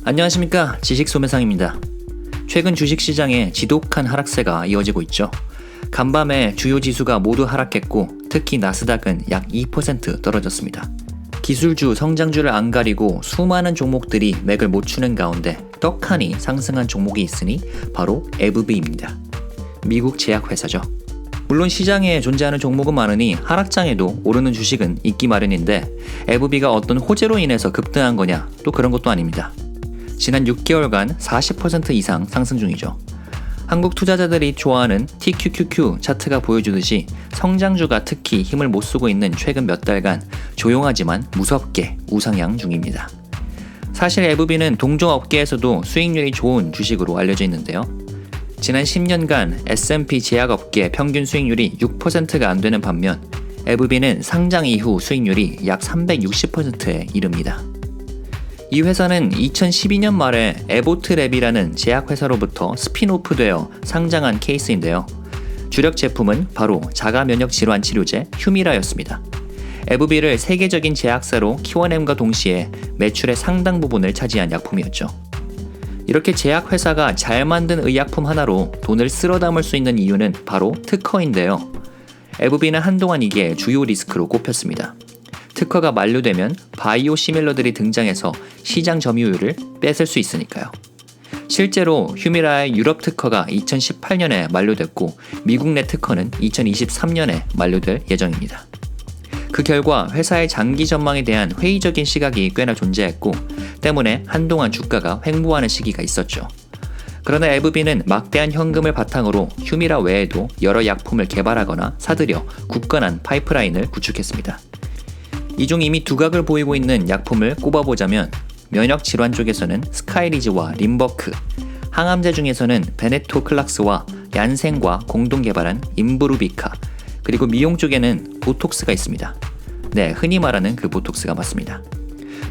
안녕하십니까, 지식소매상입니다. 최근 주식시장에 지독한 하락세가 이어지고 있죠. 간밤에 주요 지수가 모두 하락했고 특히 나스닥은 약 2% 떨어졌습니다. 기술주, 성장주를 안 가리고 수많은 종목들이 맥을 못 추는 가운데 떡하니 상승한 종목이 있으니 바로 에브비입니다. 미국 제약회사죠. 물론 시장에 존재하는 종목은 많으니 하락장에도 오르는 주식은 있기 마련인데 에브비가 어떤 호재로 인해서 급등한 거냐, 또 그런 것도 아닙니다. 지난 6개월간 40% 이상 상승 중이죠. 한국 투자자들이 좋아하는 TQQQ 차트가 보여주듯이 성장주가 특히 힘을 못 쓰고 있는 최근 몇 달간 조용하지만 무섭게 우상향 중입니다. 사실 에브비는 동종업계에서도 수익률이 좋은 주식으로 알려져 있는데요. 지난 10년간 S&P 제약업계 평균 수익률이 6%가 안 되는 반면 에브비는 상장 이후 수익률이 약 360%에 이릅니다. 이 회사는 2012년 말에 에보트랩이라는 제약회사로부터 스핀오프되어 상장한 케이스인데요. 주력 제품은 바로 자가면역 질환 치료제 휴미라였습니다. 에브비를 세계적인 제약사로 키워냄과 동시에 매출의 상당 부분을 차지한 약품이었죠. 이렇게 제약회사가 잘 만든 의약품 하나로 돈을 쓸어 담을 수 있는 이유는 바로 특허인데요. 에브비는 한동안 이게 주요 리스크로 꼽혔습니다. 특허가 만료되면 바이오 시밀러들이 등장해서 시장 점유율을 뺏을 수 있으니까요. 실제로 휴미라의 유럽 특허가 2018년에 만료됐고 미국 내 특허는 2023년에 만료될 예정입니다. 그 결과 회사의 장기 전망에 대한 회의적인 시각이 꽤나 존재했고 때문에 한동안 주가가 횡보하는 시기가 있었죠. 그러나 에브비는 막대한 현금을 바탕으로 휴미라 외에도 여러 약품을 개발하거나 사들여 굳건한 파이프라인을 구축했습니다. 이 중 이미 두각을 보이고 있는 약품을 꼽아보자면 면역 질환 쪽에서는 스카이리즈와 림버크, 항암제 중에서는 베네토클락스와 얀센과 공동 개발한 임브루비카, 그리고 미용 쪽에는 보톡스가 있습니다. 네, 흔히 말하는 그 보톡스가 맞습니다.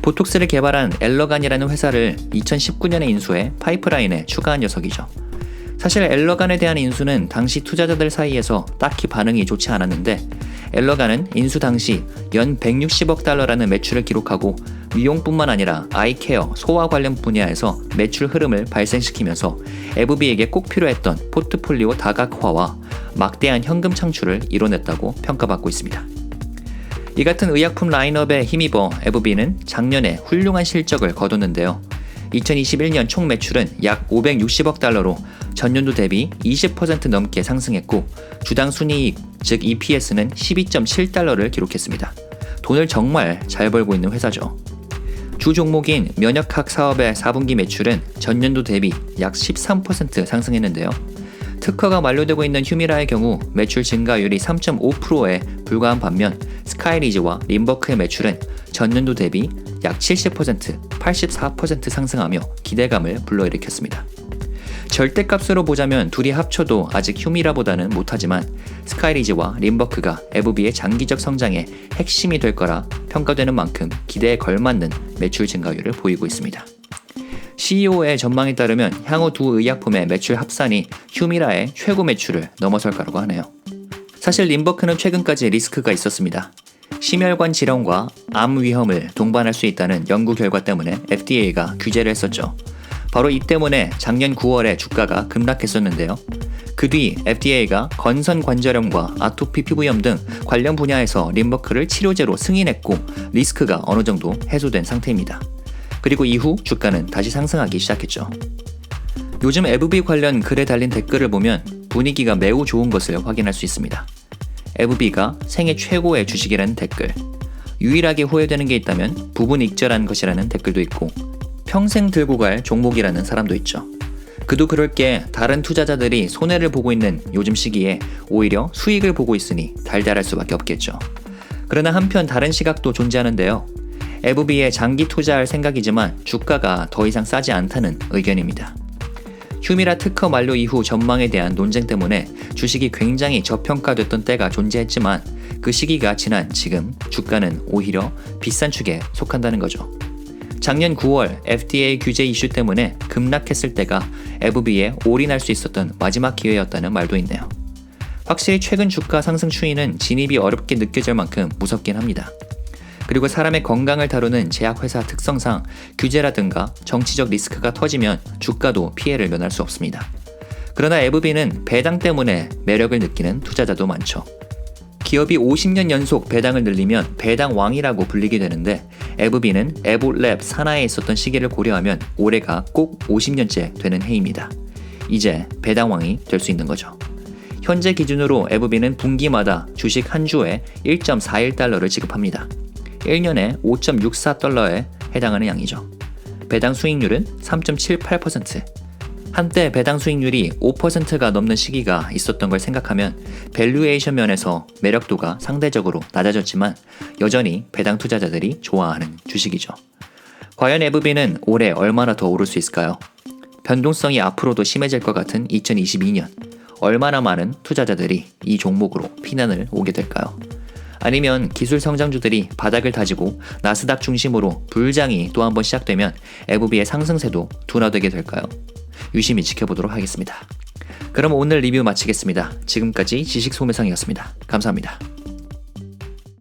보톡스를 개발한 엘러간이라는 회사를 2019년에 인수해 파이프라인에 추가한 녀석이죠. 사실 엘러간에 대한 인수는 당시 투자자들 사이에서 딱히 반응이 좋지 않았는데 엘러간은 인수 당시 연 160억 달러라는 매출을 기록하고 미용뿐만 아니라 아이케어, 소화 관련 분야에서 매출 흐름을 발생시키면서 에브비에게 꼭 필요했던 포트폴리오 다각화와 막대한 현금 창출을 이뤄냈다고 평가받고 있습니다. 이 같은 의약품 라인업에 힘입어 에브비는 작년에 훌륭한 실적을 거뒀는데요. 2021년 총 매출은 약 560억 달러로 전년도 대비 20% 넘게 상승했고 주당 순이익, 즉 EPS는 12.7달러를 기록했습니다. 돈을 정말 잘 벌고 있는 회사죠. 주 종목인 면역학 사업의 4분기 매출은 전년도 대비 약 13% 상승했는데요. 특허가 만료되고 있는 휴미라의 경우 매출 증가율이 3.5%에 불과한 반면 스카이리즈와 림버크의 매출은 전년도 대비 약 70%, 84% 상승하며 기대감을 불러일으켰습니다. 절대값으로 보자면 둘이 합쳐도 아직 휴미라보다는 못하지만 스카이리즈와 림버크가 에브비의 장기적 성장의 핵심이 될 거라 평가되는 만큼 기대에 걸맞는 매출 증가율을 보이고 있습니다. CEO의 전망에 따르면 향후 두 의약품의 매출 합산이 휴미라의 최고 매출을 넘어설 거라고 하네요. 사실 림버크는 최근까지 리스크가 있었습니다. 심혈관 질환과 암 위험을 동반할 수 있다는 연구 결과 때문에 FDA가 규제를 했었죠. 바로 이 때문에 작년 9월에 주가가 급락했었는데요. 그 뒤 FDA가 건선관절염과 아토피 피부염 등 관련 분야에서 림버크를 치료제로 승인했고 리스크가 어느 정도 해소된 상태입니다. 그리고 이후 주가는 다시 상승하기 시작했죠. 요즘 에브비 관련 글에 달린 댓글을 보면 분위기가 매우 좋은 것을 확인할 수 있습니다. 에브비가 생애 최고의 주식이라는 댓글, 유일하게 후회되는 게 있다면 부분익절한 것이라는 댓글도 있고 평생 들고 갈 종목이라는 사람도 있죠. 그도 그럴 게 다른 투자자들이 손해를 보고 있는 요즘 시기에 오히려 수익을 보고 있으니 달달할 수밖에 없겠죠. 그러나 한편 다른 시각도 존재하는데요. 에브비에 장기 투자할 생각이지만 주가가 더 이상 싸지 않다는 의견입니다. 휴미라 특허 만료 이후 전망에 대한 논쟁 때문에 주식이 굉장히 저평가됐던 때가 존재했지만 그 시기가 지난 지금 주가는 오히려 비싼 축에 속한다는 거죠. 작년 9월 FDA 규제 이슈 때문에 급락했을 때가 에브비에 올인할 수 있었던 마지막 기회였다는 말도 있네요. 확실히 최근 주가 상승 추이는 진입이 어렵게 느껴질 만큼 무섭긴 합니다. 그리고 사람의 건강을 다루는 제약회사 특성상 규제라든가 정치적 리스크가 터지면 주가도 피해를 면할 수 없습니다. 그러나 에브비는 배당 때문에 매력을 느끼는 투자자도 많죠. 기업이 50년 연속 배당을 늘리면 배당왕이라고 불리게 되는데 에브비는 에볼랩 산하에 있었던 시기를 고려하면 올해가 꼭 50년째 되는 해입니다. 이제 배당왕이 될 수 있는 거죠. 현재 기준으로 에브비는 분기마다 주식 한 주에 1.41달러를 지급합니다. 1년에 5.64달러에 해당하는 양이죠. 배당 수익률은 3.78%. 한때 배당 수익률이 5%가 넘는 시기가 있었던 걸 생각하면 밸류에이션 면에서 매력도가 상대적으로 낮아졌지만 여전히 배당 투자자들이 좋아하는 주식이죠. 과연 에브비는 올해 얼마나 더 오를 수 있을까요? 변동성이 앞으로도 심해질 것 같은 2022년, 얼마나 많은 투자자들이 이 종목으로 피난을 오게 될까요? 아니면 기술 성장주들이 바닥을 다지고 나스닥 중심으로 불장이 또 한 번 시작되면 에브비의 상승세도 둔화되게 될까요? 유심히 지켜보도록 하겠습니다. 그럼 오늘 리뷰 마치겠습니다. 지금까지 지식소매상이었습니다. 감사합니다.